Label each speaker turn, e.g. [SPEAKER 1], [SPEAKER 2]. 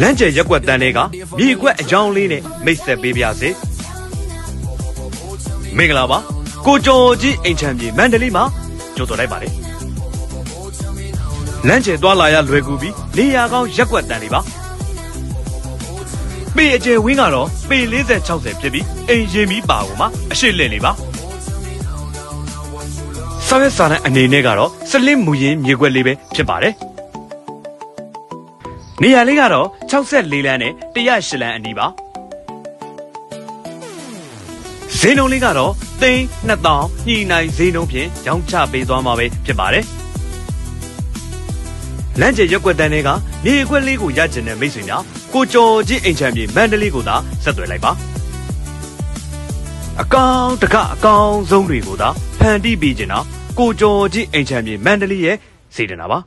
[SPEAKER 1] လမ်းကျရက်ကွက်တန်းလေးကမြေကွက်အကြောင်းလေးနဲ့မိတ်ဆက်ပေးပါစေမင်္ဂလာပါကိုကျော်ကြီးအိမ်ချမ်းမြေမန္တလေးမှာကြိုဆိုလိုက်ပါလေလမ်းကျသွားလာရလွယ်ကူပြီးနေရာကောင်းရက်ကွက်တန်းလေးပါပေအကျယ်ဝင်းကတော့ပေ40-60ဖြစ်ပြီးအိမ်ရင်မီပါကိုမှာအရှိလက်လေးပါဆောက်ရစာတဲ့အနေနဲ့ကတော့စလစ်မူရင်းမြေကွက်လေးပဲဖြစ်ပါတယ်နေရာလေးကတော့64လမ်းနဲ့108လမ်းအနီးပါဈေးနှုန်းလေးကတော့သိန်း2000ညှိနှိုင်းဈေးနှုန်းဖြင့်ရောင်းချပေးသွားမှာပဲဖြစ်ပါတယ်လမ်းကျရက်ကွက်တန်းတွေကမြေကွက်လေးကိုရကျင်တဲ့မိတ်ဆွေများကိုကျော်ကြီးအိမ်ချမ်းမြေမန္တလေးကိုသာဆက်သွယ်လိုက်ပါအကောင်တကအကောင်ဆုံးတွေကိုသာဖန်တီးပေးခြင်းတော့ကိုကျော်ကြီးအိမ်ချမ်းမြေမန္တလေးရဲ့စေတနာပါ